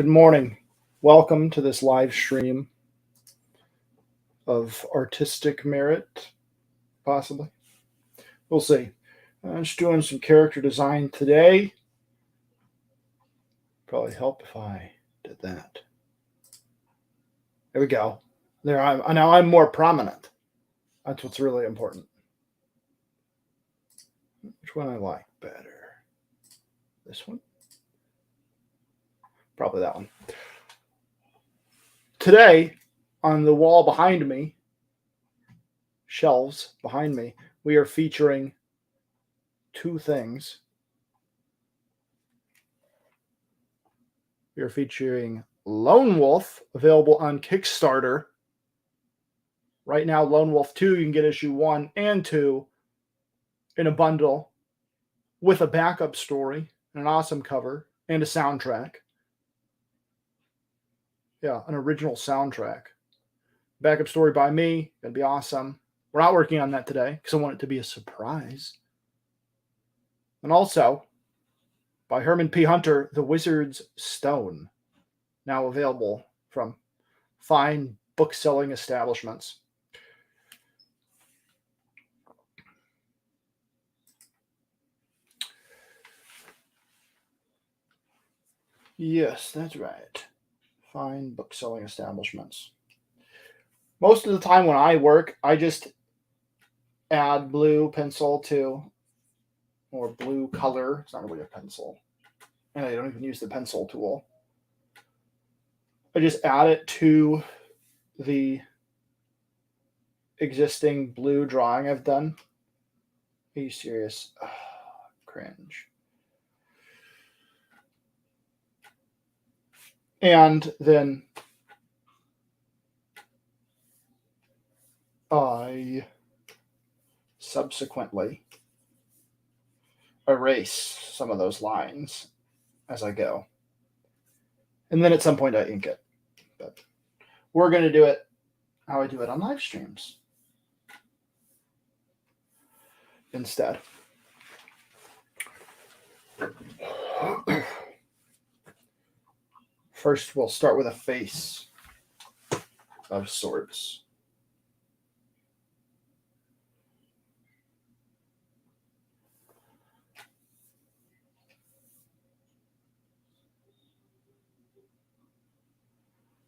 Good morning. Welcome to this live stream of artistic merit, possibly. We'll see. I'm just doing some character design today. Probably help if I did that. There we go. Now I'm more prominent. That's what's really important. Which one I like better? This one? Probably that one. Today, on the wall behind me, shelves behind me, we are featuring two things. We are featuring Lone Wolf, available on Kickstarter. Right now, Lone Wolf 2, you can get issue 1 and 2 in a bundle with a backup story, an awesome cover, and a soundtrack. Yeah, an original soundtrack. Backup story by me, gonna be awesome. We're not working on that today because I want it to be a surprise. And also, by Herman P. Hunter, The Wizard's Stone, now available from fine book-selling establishments. Yes, that's right. Fine book-selling establishments. Most of the time when I work, I just add blue pencil to, or blue color. It's not really a pencil. And I don't even use the pencil tool. I just add it to the existing blue drawing I've done. Are you serious? Oh, cringe. And then I subsequently erase some of those lines as I go. And then at some point I ink it. But we're going to do it how I do it on live streams instead. First, we'll start with a face of sorts.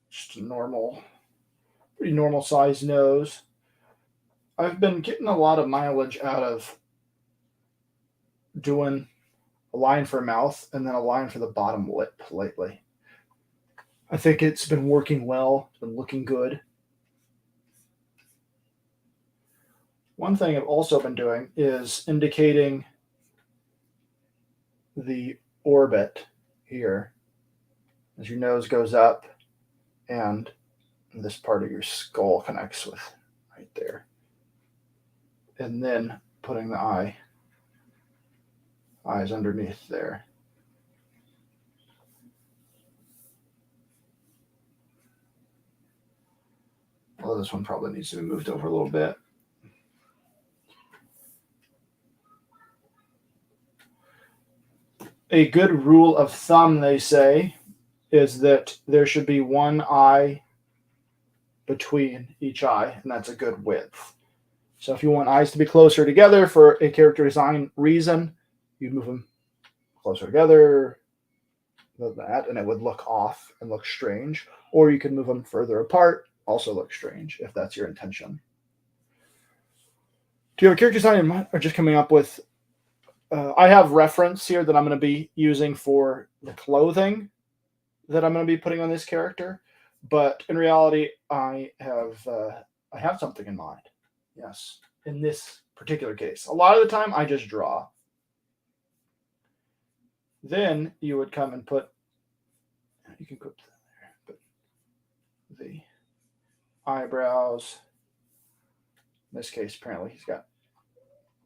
Just a pretty normal sized nose. I've been getting a lot of mileage out of doing a line for a mouth and then a line for the bottom lip lately. I think it's been working well. It's been looking good. One thing I've also been doing is indicating the orbit here as your nose goes up and this part of your skull connects with right there. And then putting the eyes underneath there. Well, this one probably needs to be moved over a little bit. A good rule of thumb, they say, is that there should be one eye between each eye, and that's a good width. So if you want eyes to be closer together for a character design reason, you move them closer together, that, and it would look off and look strange. Or you can move them further apart, also look strange, if that's your intention. Do you have a character design in mind, or just coming up with... I have reference here that I'm going to be using for the clothing that I'm going to be putting on this character. But in reality, I have something in mind. Yes, in this particular case. A lot of the time, I just draw. Then you would come and put, you can put the eyebrows. In this case, apparently he's got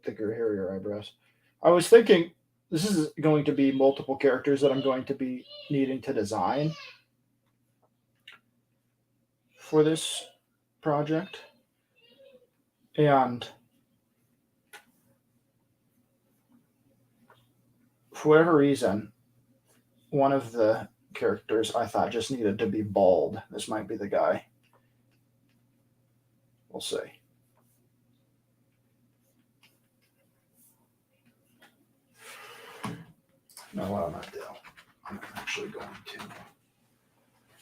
thicker, hairier eyebrows. I was thinking this is going to be multiple characters that I'm going to be needing to design for this project. And for whatever reason, one of the characters I thought just needed to be bald. This might be the guy. We'll see. No, what I'm going to do, I'm actually going to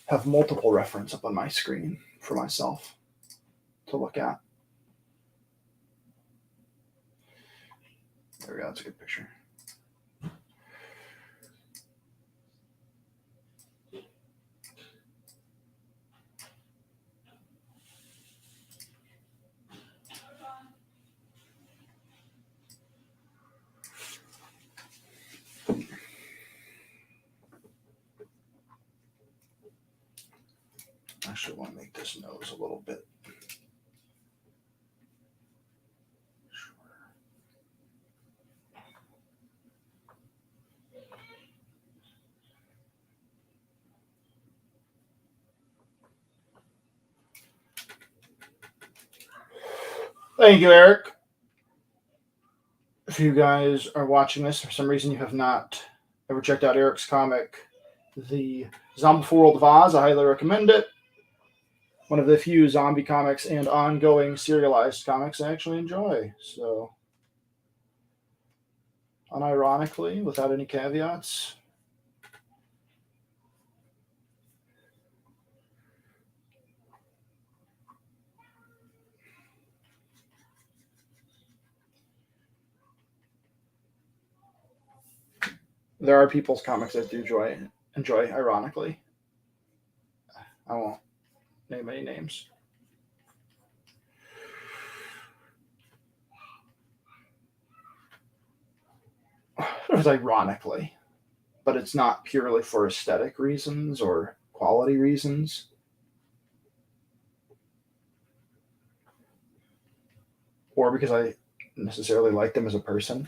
have multiple reference up on my screen for myself to look at. There we go. That's a good picture. Actually, I want to make this nose a little bit shorter. Thank you, Eric. If you guys are watching this, for some reason you have not ever checked out Eric's comic, The Zombie World of Oz, I highly recommend it. One of the few zombie comics and ongoing serialized comics I actually enjoy. So, unironically, without any caveats, there are people's comics I do enjoy, ironically. I won't name any names. It was ironically, but it's not purely for aesthetic reasons or quality reasons. Or because I necessarily like them as a person.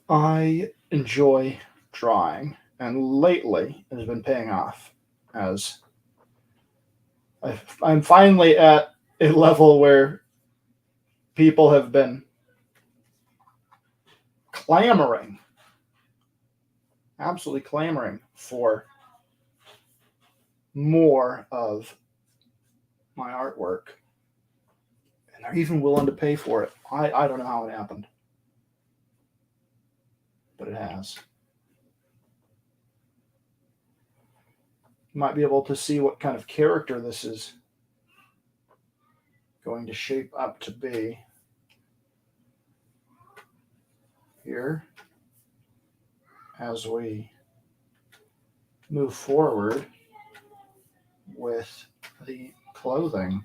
I enjoy drawing, and lately it has been paying off as I'm finally at a level where people have been clamoring, absolutely clamoring for more of my artwork. And they're even willing to pay for it. I don't know how it happened, but it has. You might be able to see what kind of character this is going to shape up to be here as we move forward with the clothing.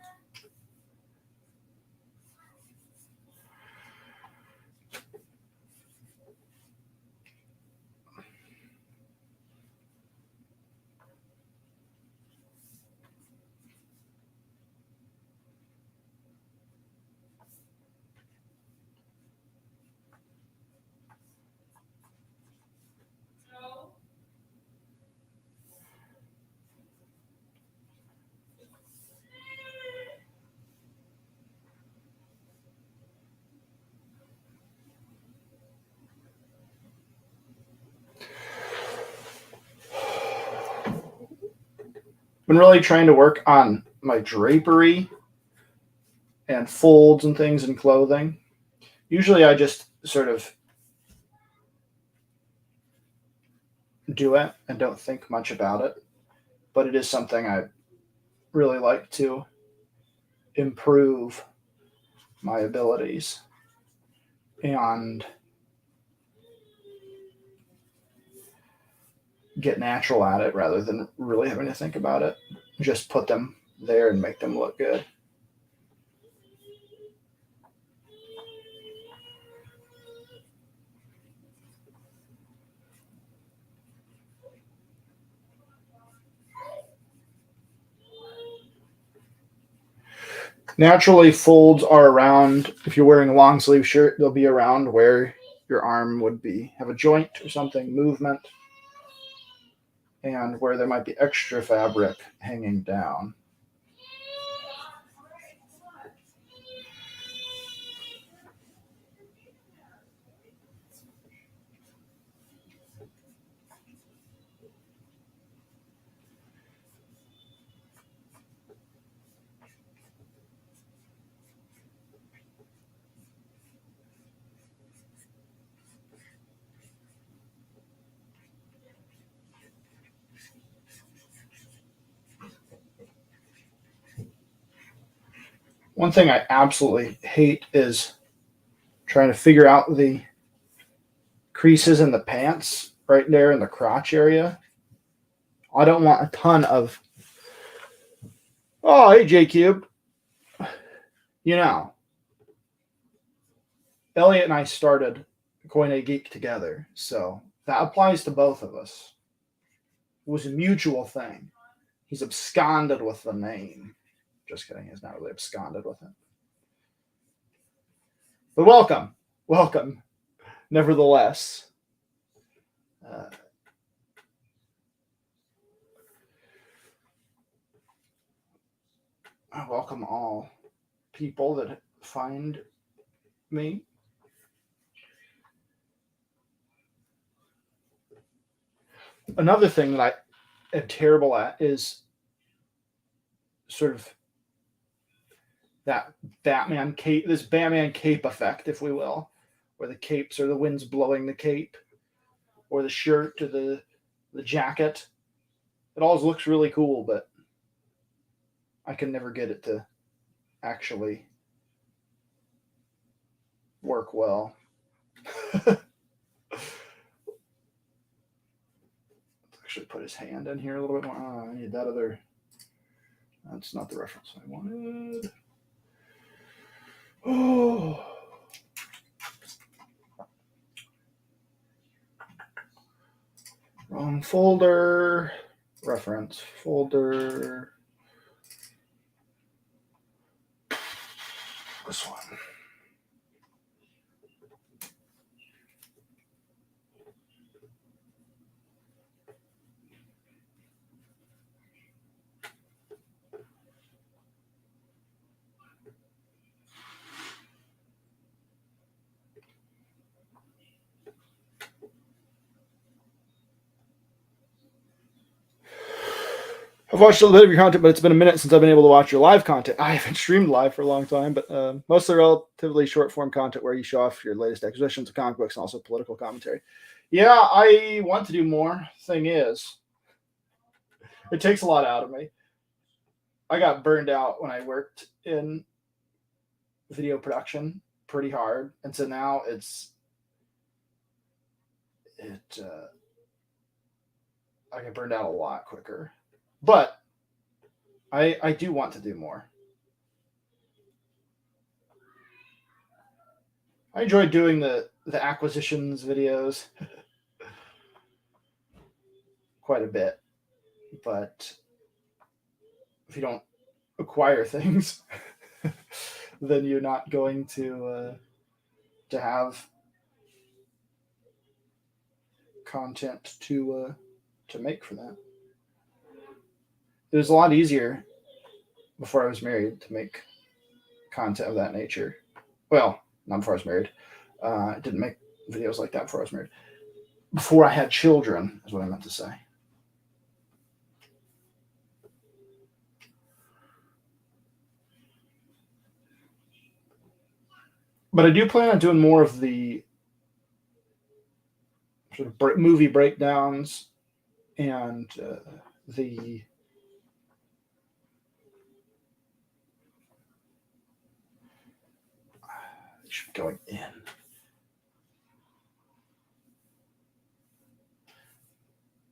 Been really trying to work on my drapery and folds and things in clothing. Usually I just sort of do it and don't think much about it, but it is something I really like to improve my abilities and get natural at it rather than really having to think about it. Just put them there and make them look good. Naturally, folds are around. If you're wearing a long sleeve shirt, they'll be around where your arm would be, have a joint or something, movement, and where there might be extra fabric hanging down. One thing I absolutely hate is trying to figure out the creases in the pants right there in the crotch area. I don't want a ton of, oh, hey, J Cube. You know, Elliot and I started Koine Geek together, so that applies to both of us. It was a mutual thing. He's absconded with the name. Just kidding, he's not really absconded with it. But welcome, nevertheless. I welcome all people that find me. Another thing that I am terrible at is sort of that Batman cape, this Batman cape effect, if we will, where the capes or the wind's blowing the cape, or the shirt or the jacket. It always looks really cool, but I can never get it to actually work well. Actually put his hand in here a little bit more. Oh, I need that other. That's not the reference I wanted. Oh. Wrong folder. Reference folder. This one. I've watched a little bit of your content, but it's been a minute since I've been able to watch your live content. I haven't streamed live for a long time, but mostly relatively short form content where you show off your latest acquisitions of comic books and also political commentary. Yeah, I want to do more. Thing is, it takes a lot out of me. I got burned out when I worked in video production pretty hard, and so now I get burned out a lot quicker. But I do want to do more. I enjoy doing the acquisitions videos quite a bit, but if you don't acquire things, then you're not going to have content to make for that. It was a lot easier before I was married to make content of that nature. Well, not before I was married. I didn't make videos like that before I was married. Before I had children, is what I meant to say. But I do plan on doing more of the sort of movie breakdowns and the should be going in.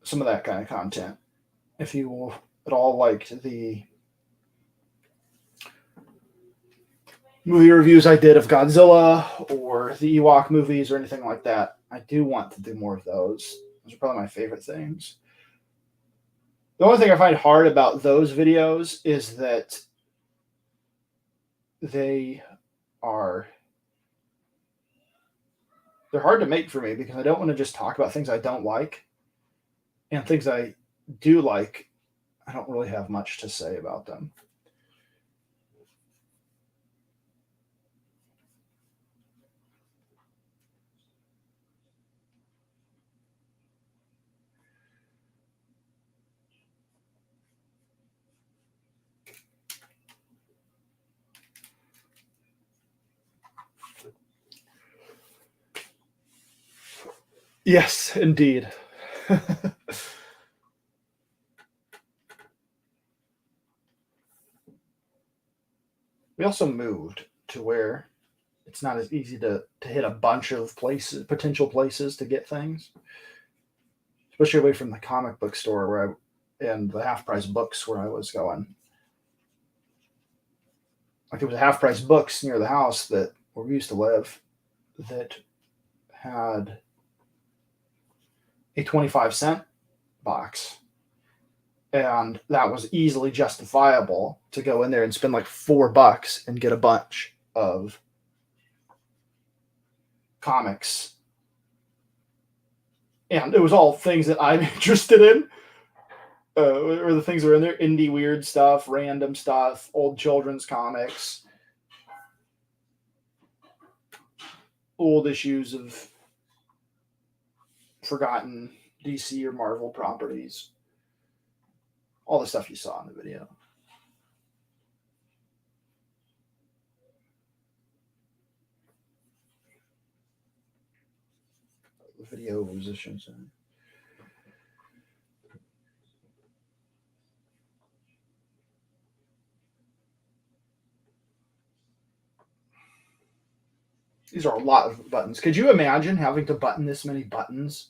Some of that kind of content. If you at all liked the movie reviews I did of Godzilla or the Ewok movies or anything like that, I do want to do more of those. Those are probably my favorite things. The only thing I find hard about those videos is that they're hard to make for me because I don't want to just talk about things I don't like, and things I do like, I don't really have much to say about them. Yes, indeed. We also moved to where it's not as easy to hit a bunch of places, potential places to get things, especially away from the comic book store and the half price books where I was going. Like there was a half price books near the house that where we used to live that had a 25-cent box. And that was easily justifiable to go in there and spend like $4 and get a bunch of comics. And it was all things that I'm interested in. Or the things that were in there, indie weird stuff, random stuff, old children's comics, old issues of forgotten DC or Marvel properties. All the stuff you saw in the video. The video musicians. These are a lot of buttons. Could you imagine having to button this many buttons?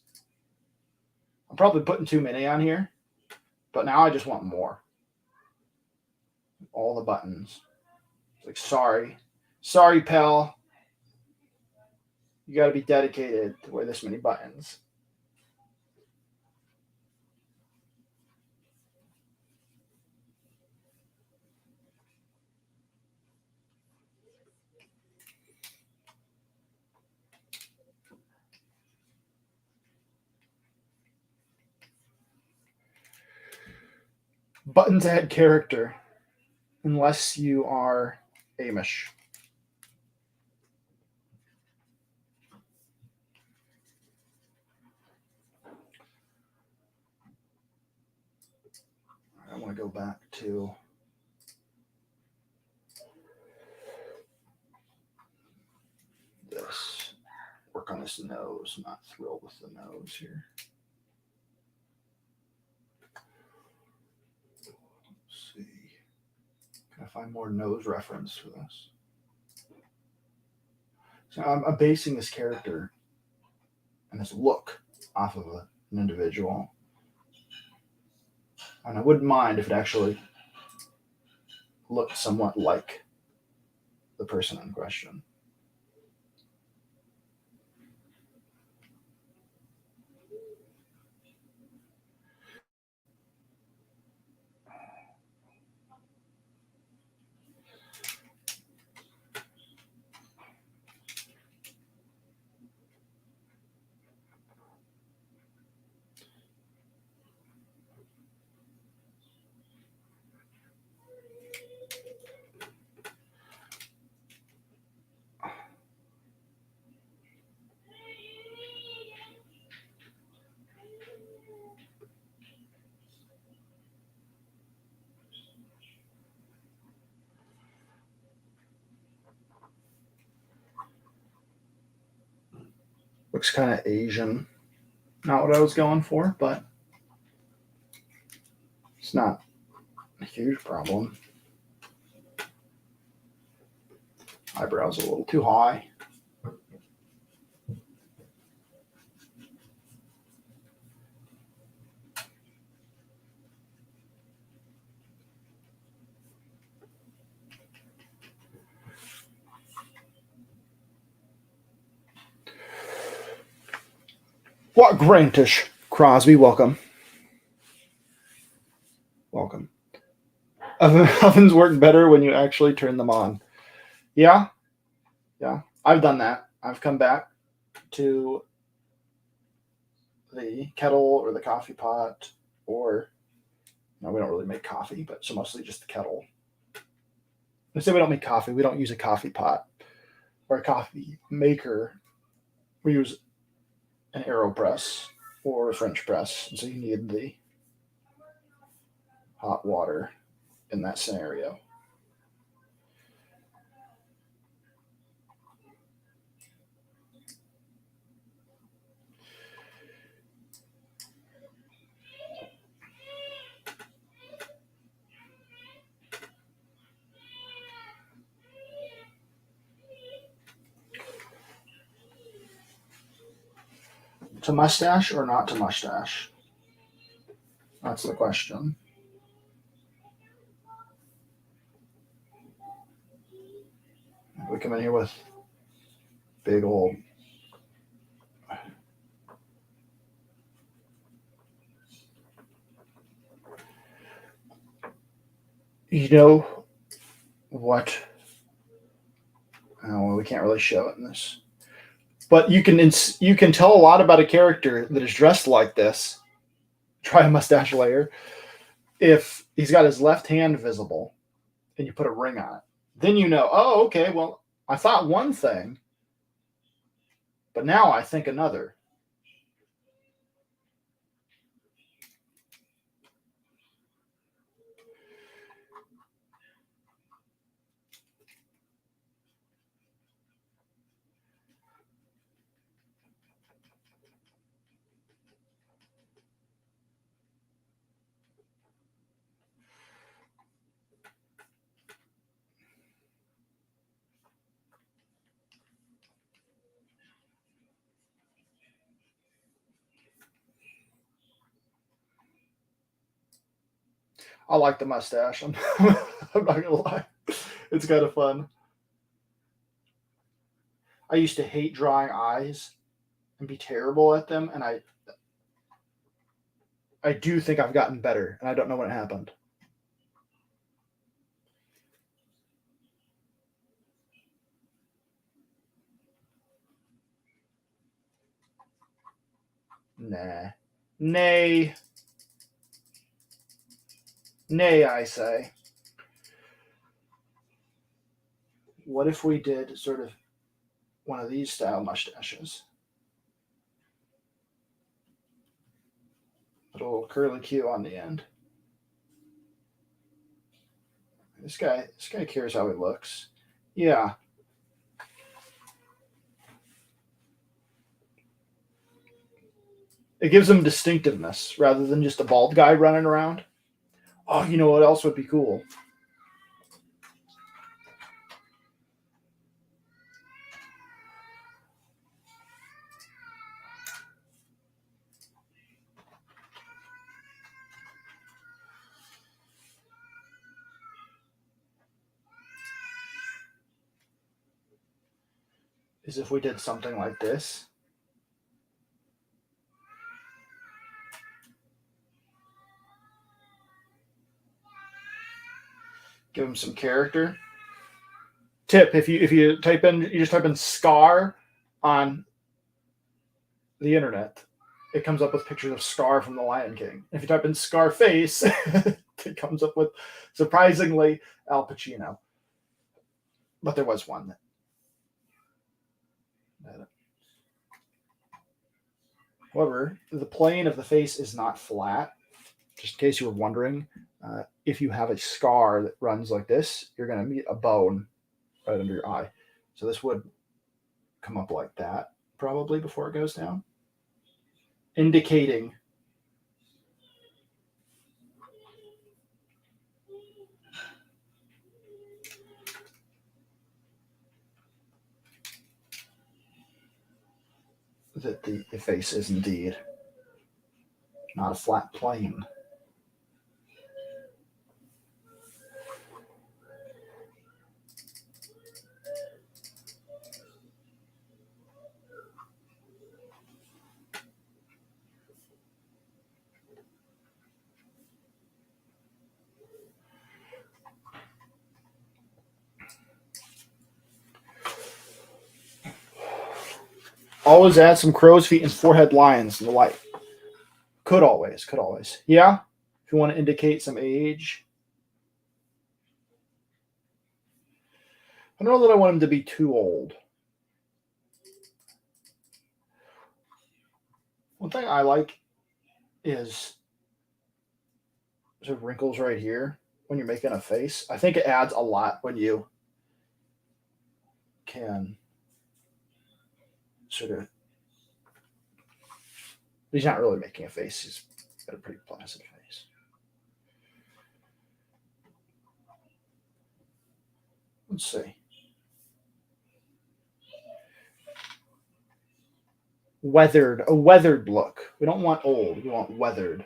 I'm probably putting too many on here, but now I just want more. All the buttons. It's like, sorry, pal. You got to be dedicated to wear this many buttons. Buttons add character, unless you are Amish. I want to go back to this. Work on this nose. I'm not thrilled with the nose here. Let's see. Can I find more nose reference for this? So I'm basing this character and this look off of an individual. And I wouldn't mind if it actually looked somewhat like the person in question. Looks kind of Asian. Not what I was going for, but it's not a huge problem. Eyebrows a little too high. What Grantish Crosby, welcome. Welcome. Ovens work better when you actually turn them on. Yeah, yeah. I've done that. I've come back to the kettle or the coffee pot, or no, we don't really make coffee, but so mostly just the kettle. I say we don't make coffee. We don't use a coffee pot or a coffee maker. We use an AeroPress or a French press, and so you need the hot water in that scenario. To mustache or not to mustache? That's the question. We come in here with big old. You know what? Oh, well, we can't really show it in this, but you can tell a lot about a character that is dressed like this. Try a mustache layer. If he's got his left hand visible and you put a ring on it, then you know, oh, okay, well, I thought one thing, but now I think another. I like the mustache. I'm not gonna lie, it's kind of fun. I used to hate drawing eyes and be terrible at them, and I do think I've gotten better, and I don't know when it happened. Nah, nay, nay, I say. What if we did sort of one of these style mustaches? Put a little curly Q on the end. This guy cares how he looks. Yeah. It gives him distinctiveness rather than just a bald guy running around. Oh, you know what else would be cool? Is if we did something like this. Give him some character. Tip: if you type in, you just type in Scar on the internet, it comes up with pictures of Scar from The Lion King. If you type in Scarface, it comes up with, surprisingly, Al Pacino. But there was one that however, the plane of the face is not flat. Just in case you were wondering, if you have a scar that runs like this, you're going to meet a bone right under your eye. So this would come up like that probably before it goes down, indicating that the face is indeed not a flat plane. Always add some crow's feet and forehead lines in the light. Could always. Yeah? If you want to indicate some age. I don't know that I want him to be too old. One thing I like is there's wrinkles right here when you're making a face. I think it adds a lot when you can sort of. He's not really making a face. He's got a pretty placid face. Let's see. Weathered, a weathered look. We don't want old. We want weathered.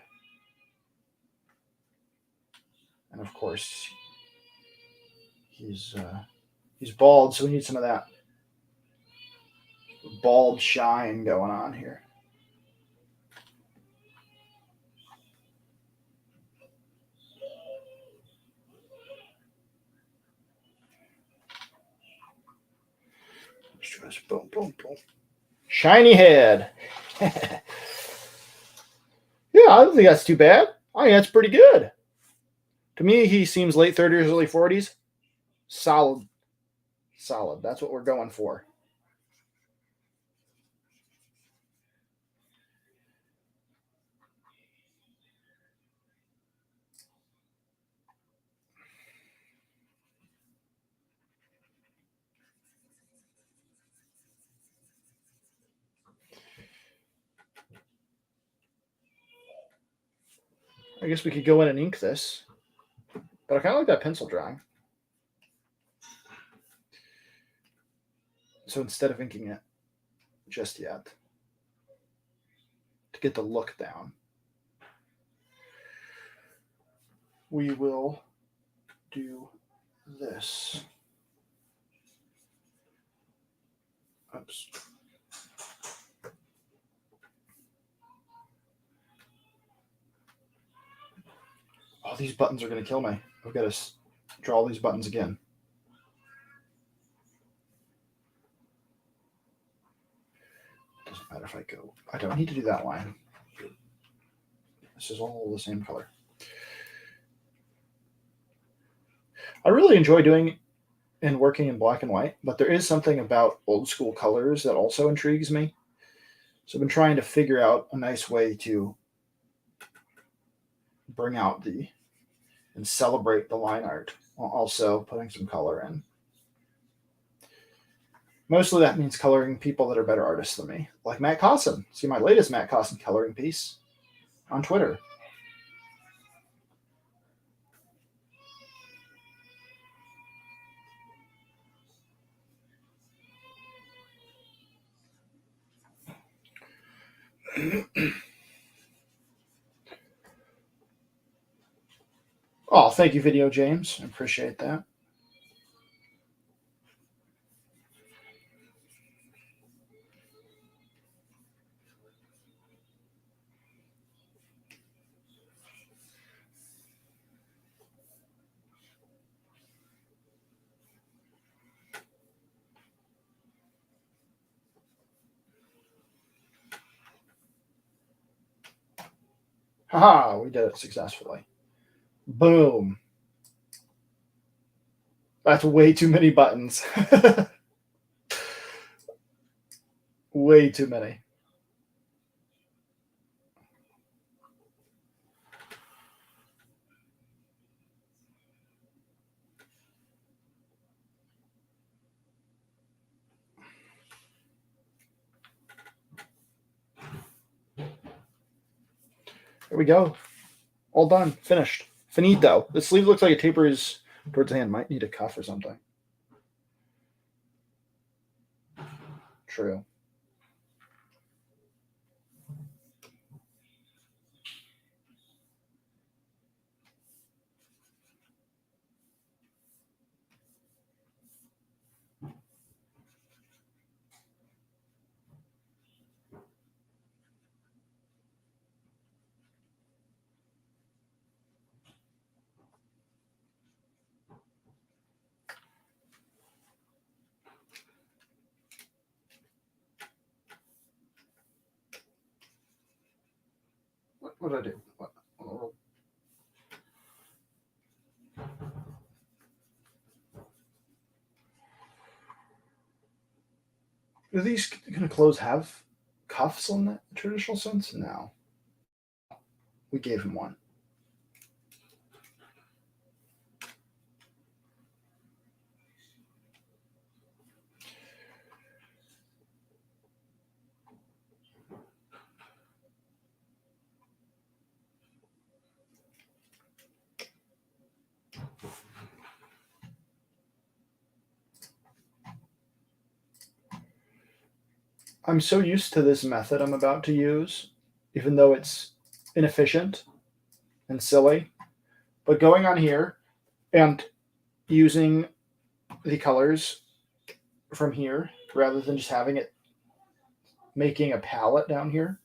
And of course, he's bald, so we need some of that bald shine going on here. Just boom, boom, boom. Shiny head. Yeah, I don't think that's too bad. I think that's pretty good. To me, he seems late 30s, early 40s. Solid. That's what we're going for. I guess we could go in and ink this. But I kind of like that pencil drawing. So instead of inking it just yet, to get the look down, we will do this. Oops. Oh, these buttons are going to kill me. I've got to draw all these buttons again. Doesn't matter if I go. I don't need to do that line. This is all the same color. I really enjoy doing and working in black and white, but there is something about old school colors that also intrigues me. So I've been trying to figure out a nice way to bring out and celebrate the line art while also putting some color in. Mostly that means coloring people that are better artists than me, like Matt Cosson. See my latest Matt Cosson coloring piece on Twitter. Oh, thank you, Video James. I appreciate that. Haha, we did it successfully. Boom. That's way too many buttons. Way too many. There we go. All done. Finished. Finito. The sleeve looks like it tapers towards the hand. Might need a cuff or something. True. What did I do? What? Do these kind of clothes have cuffs in the traditional sense? No. We gave him one. I'm so used to this method I'm about to use, even though it's inefficient and silly. But going on here and using the colors from here rather than just having it making a palette down here.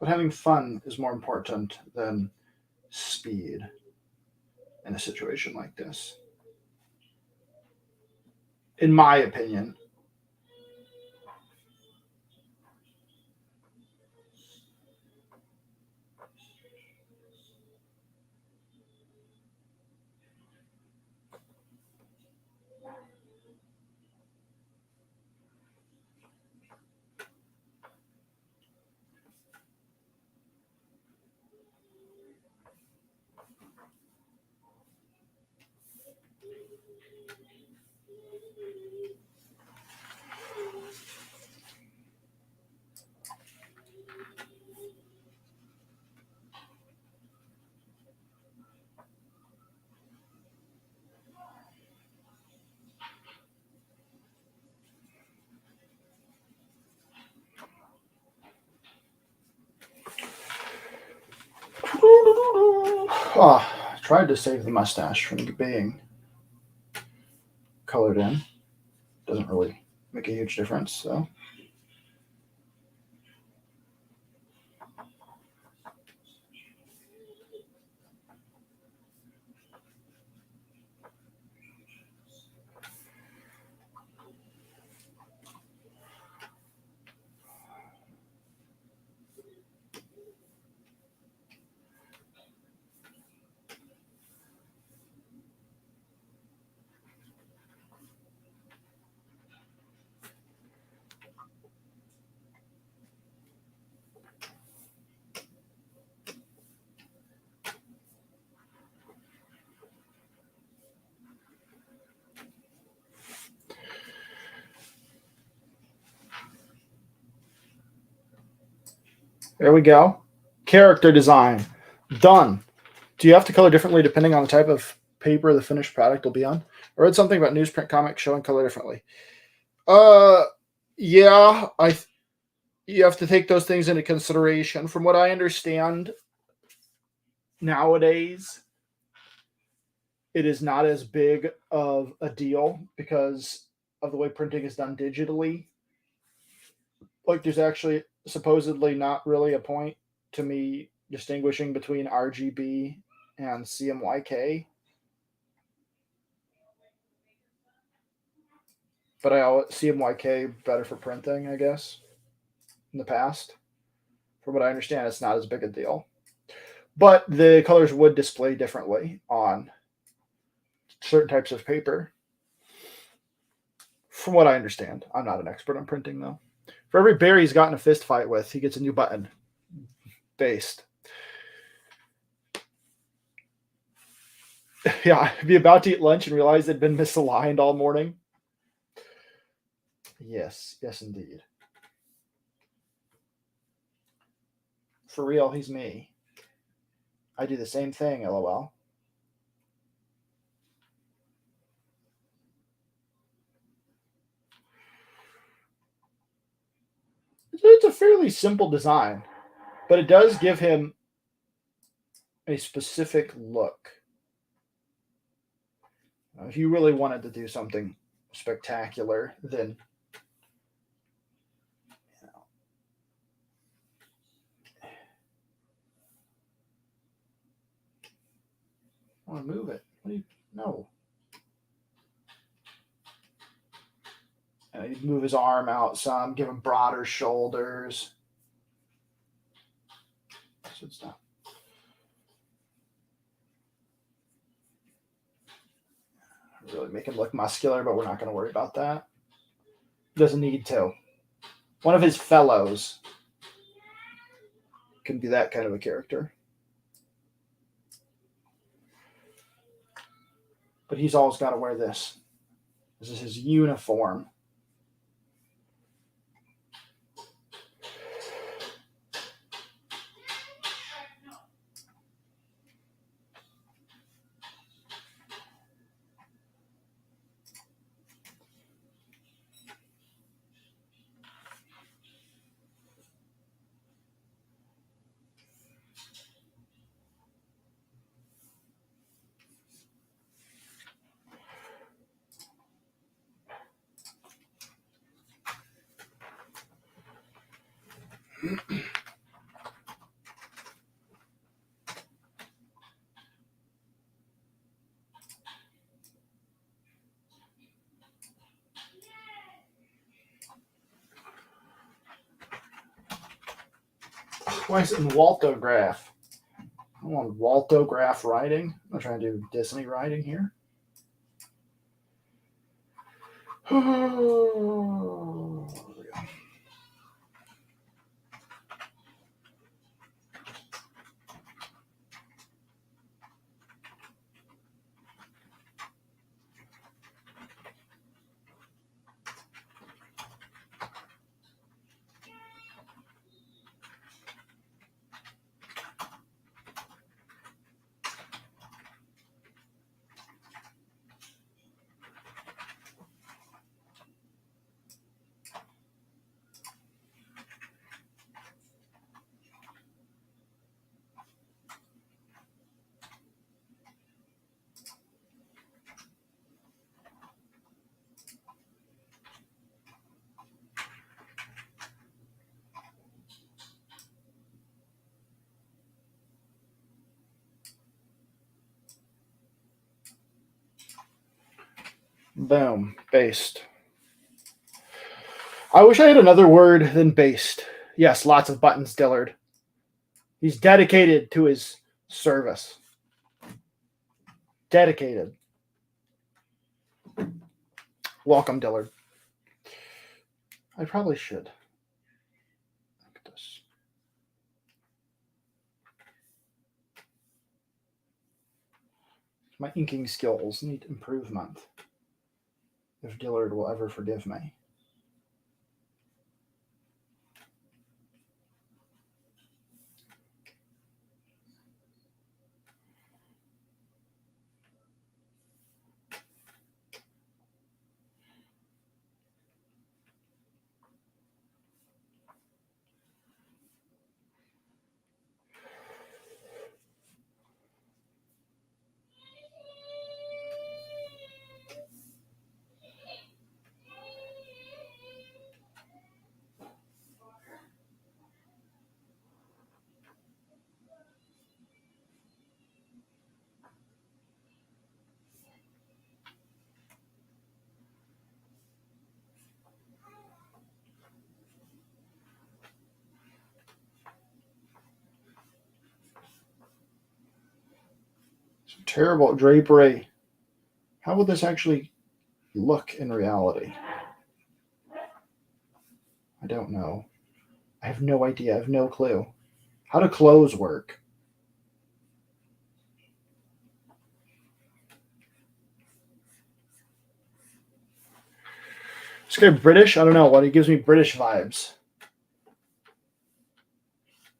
But having fun is more important than speed in a situation like this, in my opinion. Oh, I tried to save the mustache from being colored in. Doesn't really make a huge difference, so. There we go. Character design. Done. Do you have to color differently depending on the type of paper the finished product will be on? I read something about newsprint comics showing color differently. Yeah, you have to take those things into consideration. From what I understand, nowadays, it is not as big of a deal because of the way printing is done digitally. Like, there's actually supposedly not really a point to me distinguishing between RGB and CMYK. But I always CMYK better for printing, I guess. In the past, from what I understand, it's not as big a deal. But the colors would display differently on certain types of paper. From what I understand, I'm not an expert on printing though. For every bear he's gotten a fist fight with, he gets a new button. Based. Yeah, be about to eat lunch and realize they'd been misaligned all morning. Yes, yes, indeed. For real, he's me. I do the same thing, lol. It's a fairly simple design, but it does give him a specific look. If you really wanted to do something spectacular than I want to move it. What do you no? He'd move his arm out some, give him broader shoulders. So it's not. Really make him look muscular, but we're not going to worry about that. Doesn't need to. One of his fellows can be that kind of a character. But he's always got to wear this. This is his uniform. Why is it in Waltograph? I want Waltograph writing. I'm trying to do Disney writing here. Boom. Based. I wish I had another word than based. Yes, lots of buttons, Dillard. He's dedicated to his service. Dedicated. Welcome, Dillard. I probably should. Look at this. My inking skills need improvement. If Dillard will ever forgive me. Some terrible drapery. How would this actually look in reality? I don't know. I have no idea. I have no clue. How do clothes work? This guy British? I don't know. What he gives me British vibes.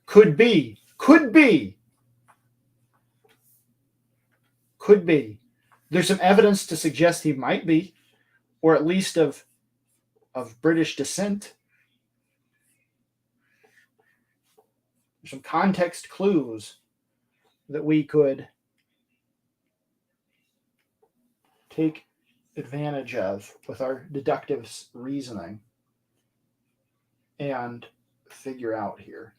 Could be. Could be. Could be. There's some evidence to suggest he might be, or at least of British descent. There's some context clues that we could take advantage of with our deductive reasoning and figure out here.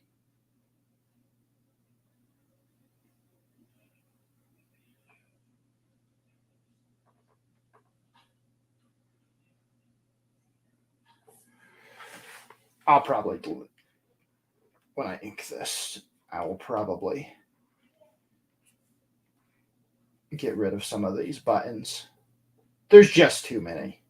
I'll probably do it when I ink this. I will probably get rid of some of these buttons. There's just too many.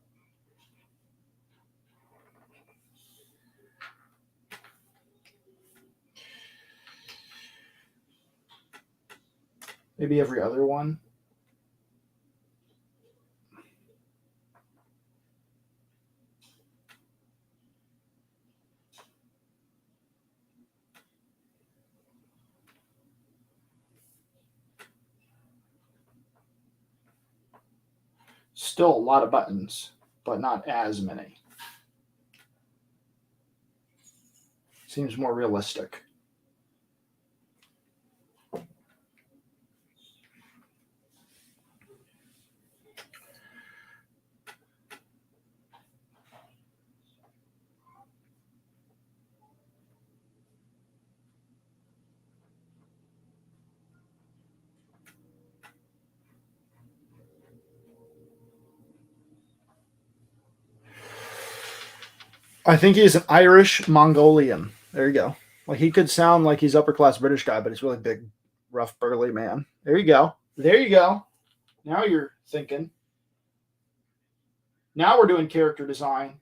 Maybe every other one. Still a lot of buttons, but not as many. Seems more realistic. I think he's an Irish Mongolian. There you go. Like he could sound like he's upper class British guy, but he's really big, rough, burly man. There you go. There you go. Now you're thinking. Now we're doing character design.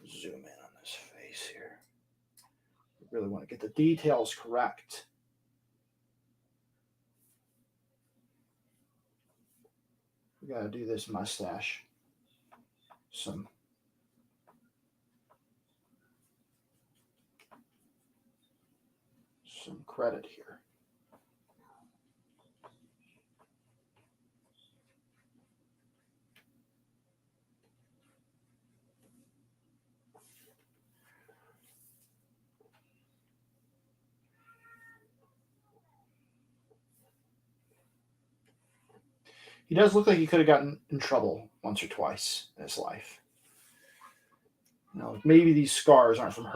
Zoom in on this face here. Really want to get the details correct. We got to do this mustache. Some credit here. He does look like he could have gotten in trouble once or twice in his life. You know, maybe these scars aren't from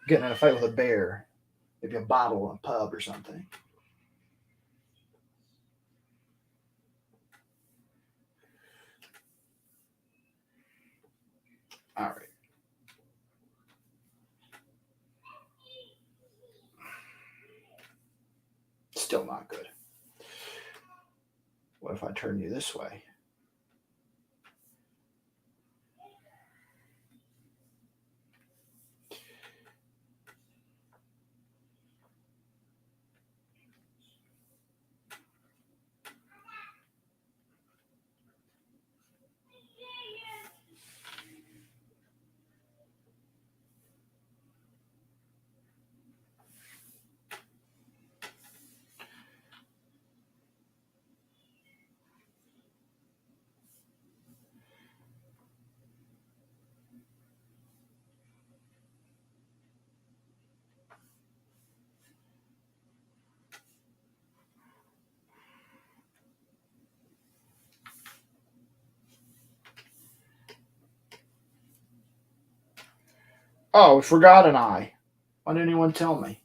getting in a fight with a bear, maybe a bottle in a pub or something. All right. Still not good. What if I turn you this way? Oh, we forgot an eye. Why didn't anyone tell me?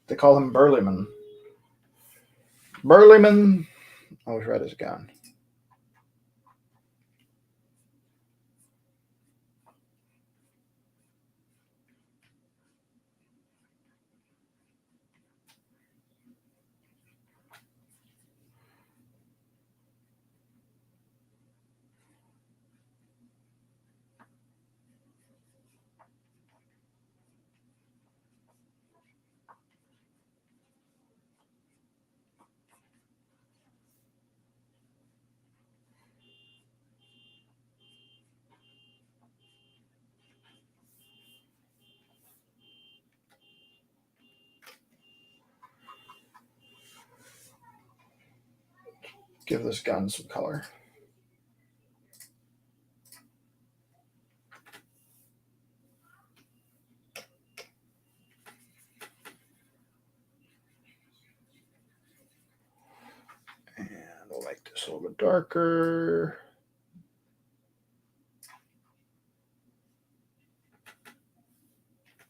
They call him Burlyman. Burlyman always read his gun. give this gun some color. And we'll make this a little bit darker.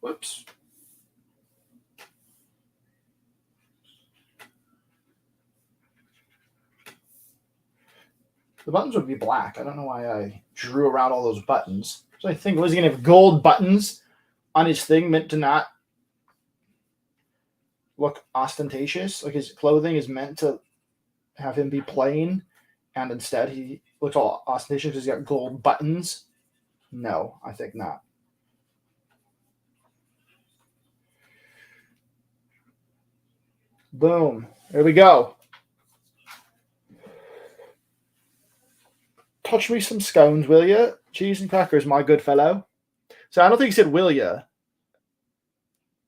Whoops. The buttons would be black. I don't know why I drew around all those buttons. So I think, was he going to have gold buttons on his thing meant to not look ostentatious? Like his clothing is meant to have him be plain, and instead he looks all ostentatious because he's got gold buttons? No, I think not. Boom. There we go. Touch me some scones, will you? Cheese and crackers, my good fellow. So I don't think he said will you.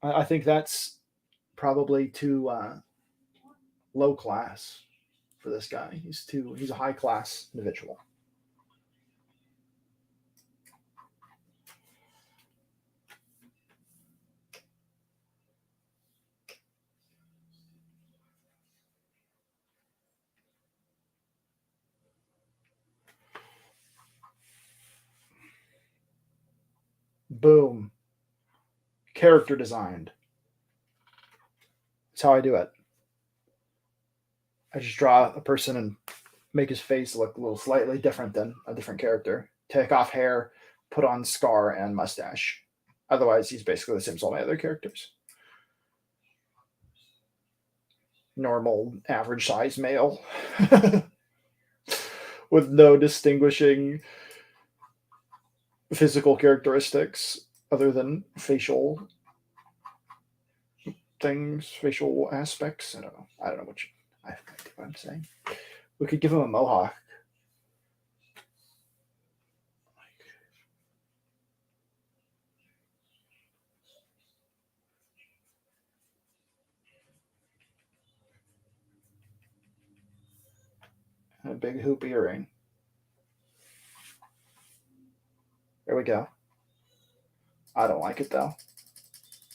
I think that's probably too low class for this guy. He's a high class individual. Boom. Character designed. That's how I do it. I just draw a person and make his face look a little slightly different than a different character. Take off hair, put on scar and mustache. Otherwise, he's basically the same as all my other characters. Normal, average size male. With no distinguishing physical characteristics other than facial things, facial aspects. I don't know. I have no idea what I'm saying. We could give him a mohawk. And a big hoop earring. There we go. I don't like it though.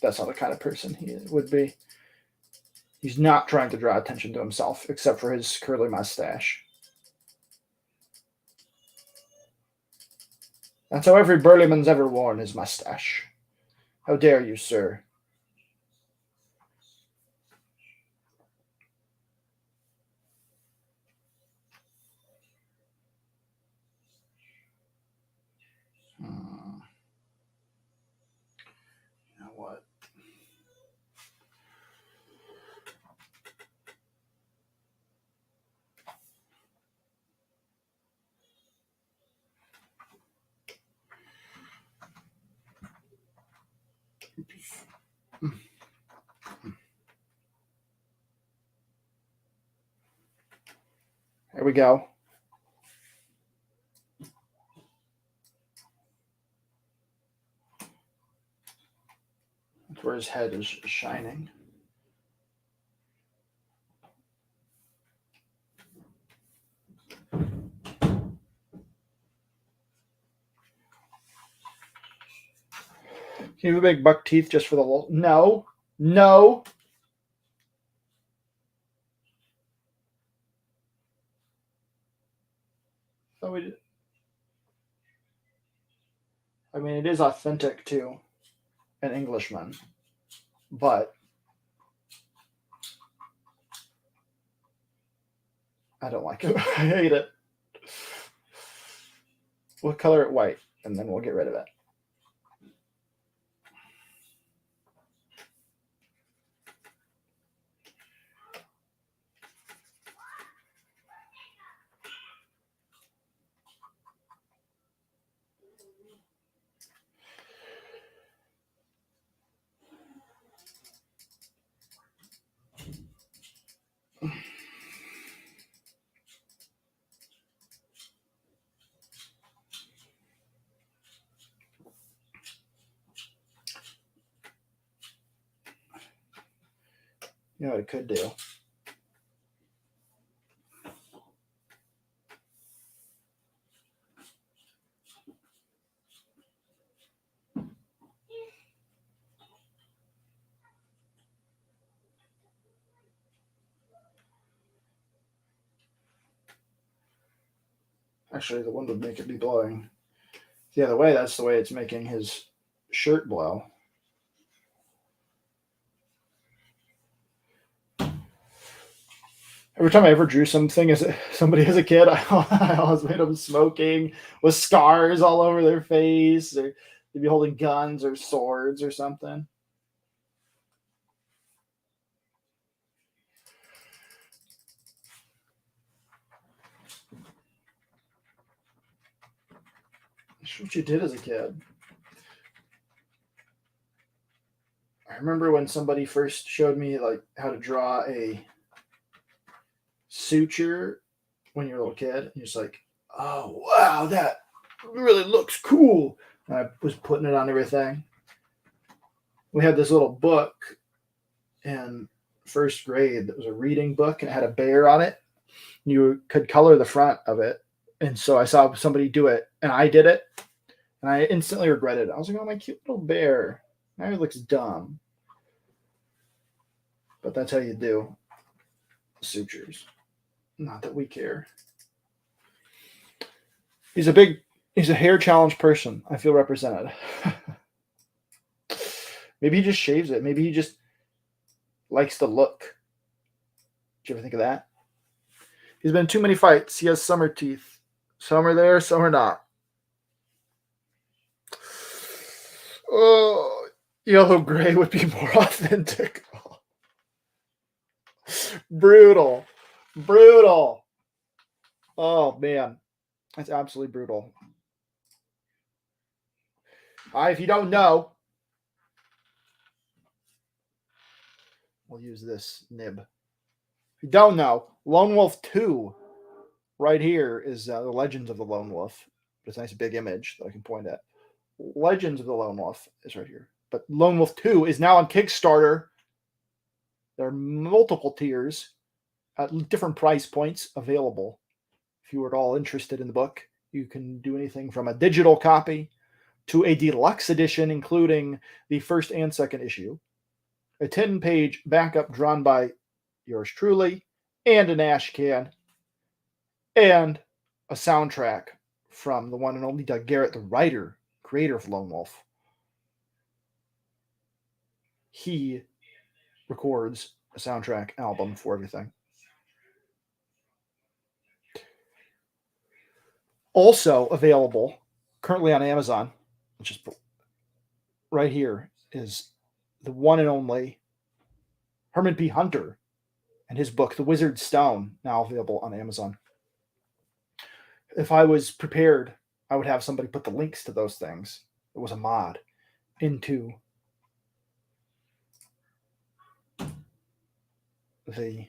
That's not the kind of person he would be. He's not trying to draw attention to himself, except for his curly mustache. That's how every burlyman's ever worn his mustache. How dare you, sir? You know what? There we go. That's where his head is shining. Can you have big buck teeth just for the no, no. So I mean, it is authentic to an Englishman, but I don't like it. I hate it. We'll color it white, and then we'll get rid of it. You know what it could do? Actually, the wind would make it be blowing the other way. That's the way it's making his shirt blow. Every time I ever drew something as somebody as a kid, I always made them smoking with scars all over their face, or they'd be holding guns or swords or something. That's what you did as a kid. I remember when somebody first showed me like how to draw a suture when you're a little kid. And you're just like, oh wow, that really looks cool. And I was putting it on everything. We had this little book in first grade that was a reading book and it had a bear on it. You could color the front of it. And so I saw somebody do it and I did it. And I instantly regretted it. I was like, oh, my cute little bear. Now he looks dumb. But that's how you do sutures. Not that we care. He's a hair challenged person. I feel represented. Maybe he just shaves it. Maybe he just likes the look. Did you ever think of that? He's been in too many fights. He has summer teeth. Some are there, some are not. Oh, yellow gray would be more authentic. Brutal. Brutal. Oh, man. That's absolutely brutal. If you don't know, we'll use this nib. If you don't know, Lone Wolf 2 right here is the Legends of the Lone Wolf. It's a nice big image that I can point at. Legends of the Lone Wolf is right here. But Lone Wolf 2 is now on Kickstarter. There are multiple tiers at different price points available. If you were at all interested in the book, you can do anything from a digital copy to a deluxe edition, including the first and second issue, a 10-page backup drawn by yours truly, and an ash can, and a soundtrack from the one and only Doug Garrett, the writer, creator of Lone Wolf. He records a soundtrack album for everything. Also available currently on Amazon, which is right here, is the one and only Herman P. Hunter and his book, The Wizard's Stone, now available on Amazon. If I was prepared, I would have somebody put the links to those things. It was a mod into the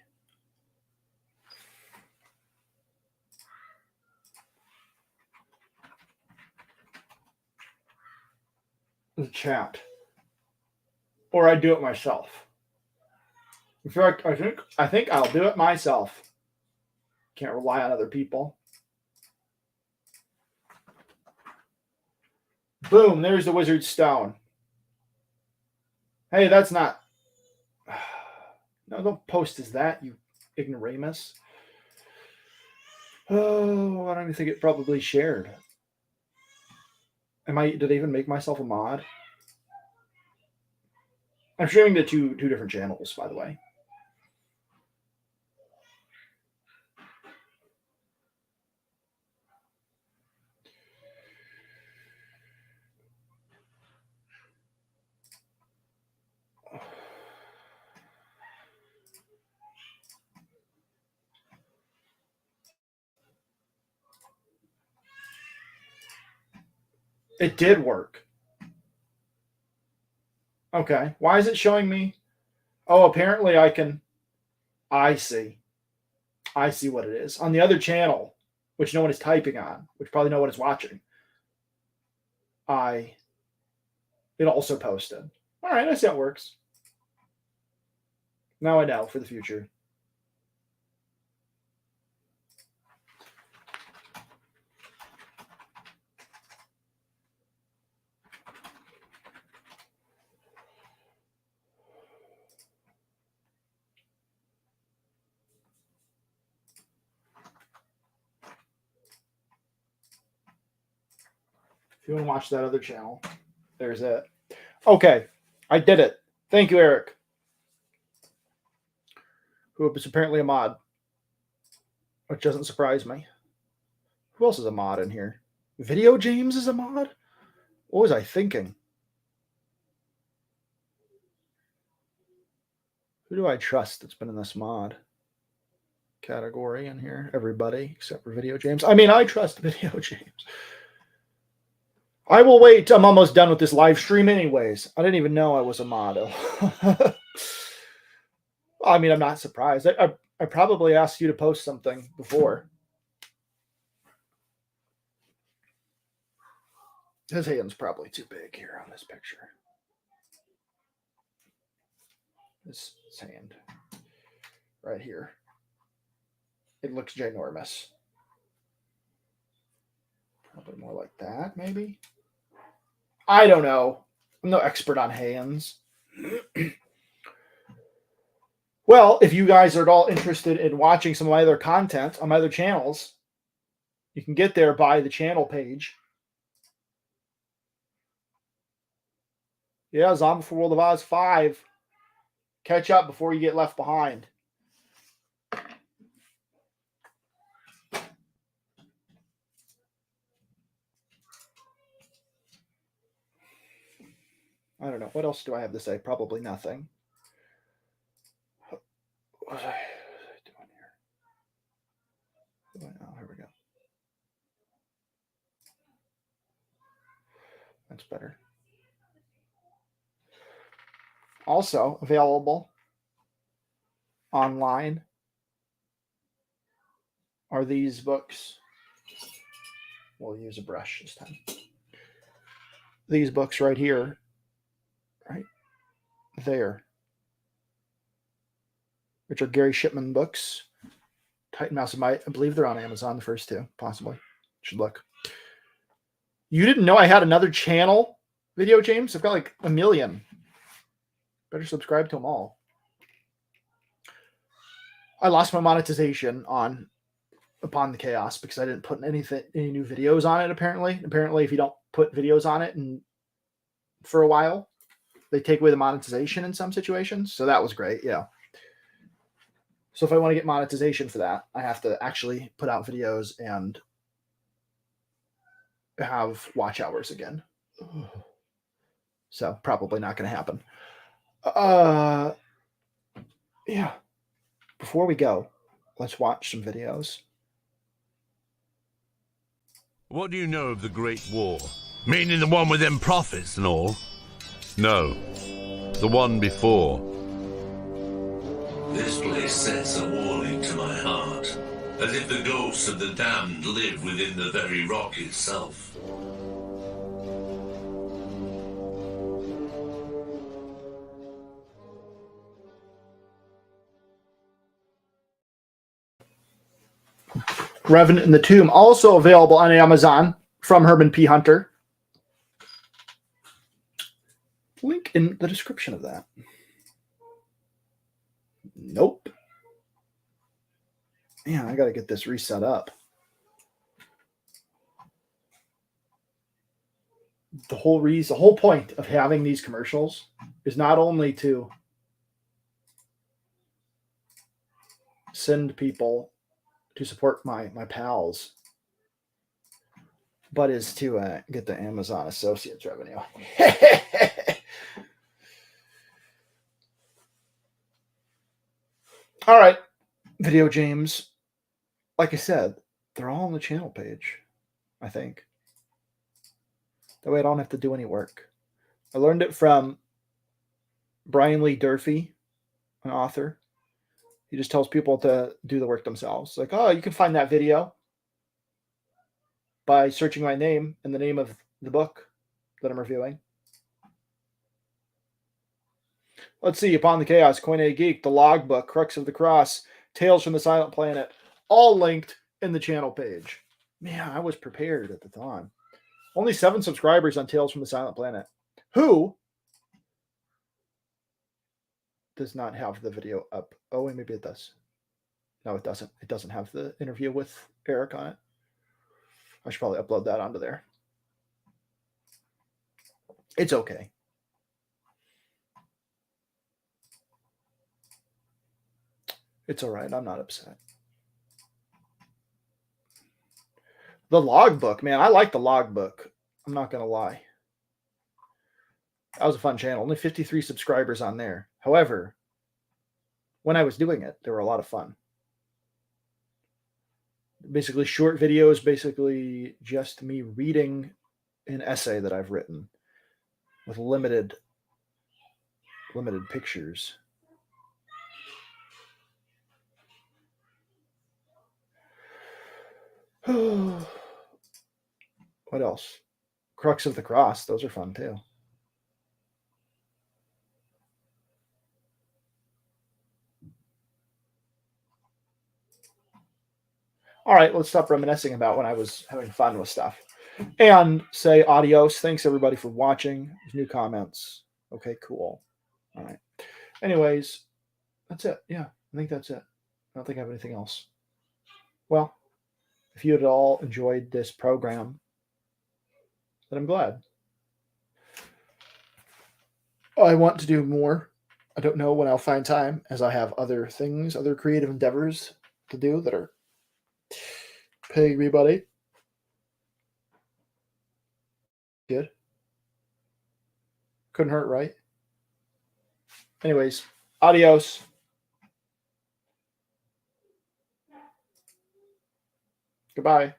chat, or I'd do it myself. In fact, I think I'll do it myself. Can't rely on other people. Boom, there's the Wizard's Stone. Hey, that's not... No, don't post as that, you ignoramus. Oh, I don't even think it probably shared. Did I even make myself a mod? I'm streaming to two different channels, by the way. It did work. Okay. Why is it showing me? Oh, apparently I can. I see. I see what it is. On the other channel, which no one is typing on, which probably no one is watching, it also posted. All right, I see how it works. Now I know for the future. If you want to watch that other channel, there's it. Okay, I did it. Thank you, Eric, who is apparently a mod, which doesn't surprise me. Who else is a mod in here? Video James is a mod? What was I thinking? Who do I trust that's been in this mod category in here? Everybody except for Video James. I mean, I trust Video James. I will wait. I'm almost done with this live stream anyways. I didn't even know I was a mod. I mean, I'm not surprised. I probably asked you to post something before. His hand's probably too big here on this picture. His hand right here. It looks ginormous. Probably more like that, maybe. I don't know. I'm no expert on hands. Well, if you guys are at all interested in watching some of my other content on my other channels, you can get there by the channel page. Yeah, Zombie for World of Oz 5. Catch up before you get left behind. I don't know. What else do I have to say? Probably nothing. What was I doing here? Oh, here we go. That's better. Also available online are these books. We'll use a brush this time. These books right here, right there, which are Gary Shipman books. Titan Mouse and Might. I believe they're on Amazon, the first two, possibly. Should look. You didn't know I had another channel, Video James? I've got like 1 million. Better subscribe to them all. I lost my monetization on Upon the Chaos because I didn't put any new videos on it, apparently. Apparently, if you don't put videos on it and for a while, they take away the monetization in some situations. So that was great, yeah. So if I want to get monetization for that, I have to actually put out videos and have watch hours again. So probably not going to happen. Yeah. Before we go, let's watch some videos. What do you know of the Great War? Meaning the one with them prophets and all? No, the one before. This place sets a warning to my heart, as if the ghosts of the damned live within the very rock itself. Revenant in the Tomb, also available on Amazon from Herman P. Hunter. Link in the description of that. Nope. Man, I got to get this reset up. The whole point of having these commercials is not only to send people to support my pals, but is to get the Amazon Associates revenue. All right, Video James. Like I said, they're all on the channel page, I think. That way I don't have to do any work. I learned it from Brian Lee Durfee, an author. He just tells people to do the work themselves. Like, oh, you can find that video by searching my name and the name of the book that I'm reviewing. Let's see. Upon the Chaos, Koine Geek, The Logbook, Crux of the Cross, Tales from the Silent Planet, all linked in the channel page. Man, I was prepared at the time. Only 7 subscribers on Tales from the Silent Planet. Who does not have the video up? Oh, wait, maybe it does. No, it doesn't. It doesn't have the interview with Eric on it. I should probably upload that onto there. It's okay. It's all right. I'm not upset. The logbook, man. I like the logbook. I'm not going to lie. That was a fun channel. Only 53 subscribers on there. However, when I was doing it, they were a lot of fun. Basically, short videos, basically just me reading an essay that I've written with limited pictures. What else? Crux of the Cross. Those are fun too. All right, let's stop reminiscing about when I was having fun with stuff and say adios. Thanks everybody for watching. There's new comments. Okay, cool. All right. Anyways, that's it. Yeah, I think that's it. I don't think I have anything else. Well, if you had all enjoyed this program, then I'm glad. I want to do more. I don't know when I'll find time, as I have other things, other creative endeavors to do that are paying me money. Good. Couldn't hurt, right? Anyways, adios. Goodbye.